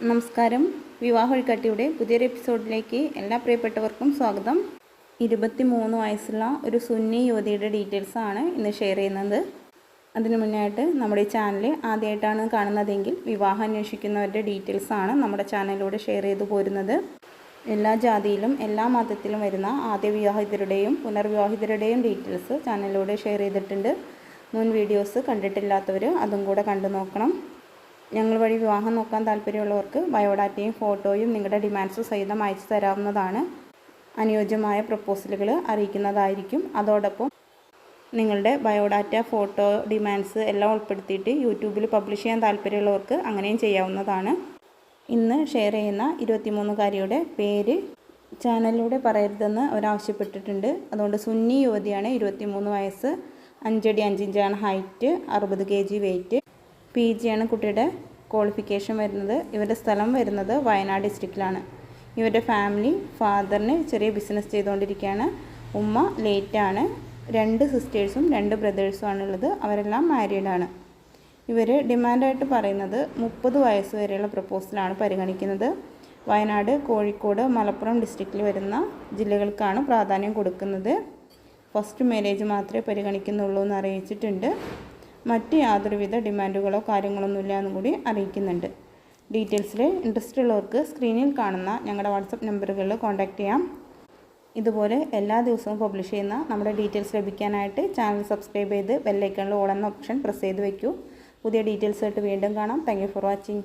നമസ്കാരം. വിവാഹ വഴികാട്ടിയുടെ പുതിയൊരു എപ്പിസോഡിലേക്ക് എല്ലാ പ്രിയപ്പെട്ടവർക്കും സ്വാഗതം. 23 വയസ്സുള്ള ഒരു സുന്നി യുവതിയുടെ ഡീറ്റെയിൽസാണ് ഇന്ന് ഷെയർ ചെയ്യുന്നത്. അതിനു മുന്നായിട്ട് നമ്മുടെ ഈ ചാനൽ ആദ്യമായിട്ടാണ് കാണുന്നതെങ്കിൽ വിവാഹം അന്വേഷിക്കുന്നവരുടെ ഡീറ്റെയിൽസാണ് നമ്മുടെ ചാനലിലൂടെ ഷെയർ ചെയ്തു പോരുന്നത്. എല്ലാ ജാതിയിലും എല്ലാ മതത്തിലും വരുന്ന ആദ്യ വിവാഹിതരുടെയും പുനർവിവാഹിതരുടെയും ഡീറ്റെയിൽസ് ചാനലിലൂടെ ഷെയർ ചെയ്തിട്ടുണ്ട്. മുൻ വീഡിയോസ് കണ്ടിട്ടില്ലാത്തവർ അതും കൂടെ കണ്ടു നോക്കണം. ഞങ്ങൾ വഴി വിവാഹം നോക്കാൻ താല്പര്യമുള്ളവർക്ക് ബയോഡാറ്റയും ഫോട്ടോയും നിങ്ങളുടെ ഡിമാൻഡ്സ് സഹിതം അയച്ചു തരാവുന്നതാണ്. അനുയോജ്യമായ പ്രപ്പോസലുകൾ അറിയിക്കുന്നതായിരിക്കും. അതോടൊപ്പം നിങ്ങളുടെ ബയോഡാറ്റ, ഫോട്ടോ, ഡിമാൻഡ്സ് എല്ലാം ഉൾപ്പെടുത്തിയിട്ട് യൂട്യൂബിൽ പബ്ലിഷ് ചെയ്യാൻ താല്പര്യമുള്ളവർക്ക് അങ്ങനെയും ചെയ്യാവുന്നതാണ്. ഇന്ന് ഷെയർ ചെയ്യുന്ന 23കാരിയുടെ പേര് ചാനലിലൂടെ പറയരുതെന്ന് അവരാവശ്യപ്പെട്ടിട്ടുണ്ട്. അതുകൊണ്ട് സുന്നി യുവതിയാണ്, 23 വയസ്സ്, 5 അടി 5 ഇഞ്ചാണ് ഹൈറ്റ്, 60 kg വെയ്റ്റ്, PG ആണ് കുട്ടിയുടെ ക്വാളിഫിക്കേഷൻ വരുന്നത്. ഇവരുടെ സ്ഥലം വരുന്നത് വയനാട് ഡിസ്ട്രിക്റ്റിലാണ്. ഇവരുടെ ഫാമിലി, ഫാദറിന് ചെറിയ ബിസിനസ് ചെയ്തുകൊണ്ടിരിക്കുകയാണ്. ഉമ്മ ലേറ്റാണ്. 2 സിസ്റ്റേഴ്സും 2 ബ്രദേഴ്സും ആണുള്ളത്. അവരെല്ലാം മാരീഡാണ്. ഇവർ ഡിമാൻഡായിട്ട് പറയുന്നത് 30 വയസ്സ് വരെയുള്ള പ്രപ്പോസലാണ് പരിഗണിക്കുന്നത്. വയനാട്, കോഴിക്കോട്, മലപ്പുറം ഡിസ്ട്രിക്റ്റിൽ വരുന്ന ജില്ലകൾക്കാണ് പ്രാധാന്യം കൊടുക്കുന്നത്. ഫസ്റ്റ് മാരേജ് മാത്രമേ പരിഗണിക്കുന്നുള്ളൂ എന്ന് അറിയിച്ചിട്ടുണ്ട്. മറ്റ് യാതൊരുവിധ ഡിമാൻഡുകളോ കാര്യങ്ങളൊന്നുമില്ല എന്നും കൂടി അറിയിക്കുന്നുണ്ട്. ഡീറ്റെയിൽസിൽ ഇൻട്രസ്റ്റ് ഉള്ളവർക്ക് സ്ക്രീനിൽ കാണുന്ന ഞങ്ങളുടെ വാട്സപ്പ് നമ്പറുകളിൽ കോൺടാക്റ്റ് ചെയ്യാം. ഇതുപോലെ എല്ലാ ദിവസവും പബ്ലിഷ് ചെയ്യുന്ന നമ്മുടെ ഡീറ്റെയിൽസ് ലഭിക്കാനായിട്ട് ചാനൽ സബ്സ്ക്രൈബ് ചെയ്ത് ബെല്ലൈക്കണിൽ ഓൾ എന്ന ഓപ്ഷൻ പ്രസ് ചെയ്ത് വയ്ക്കൂ. പുതിയ ഡീറ്റെയിൽസ് ആയിട്ട് വീണ്ടും കാണാം. Thank you for watching.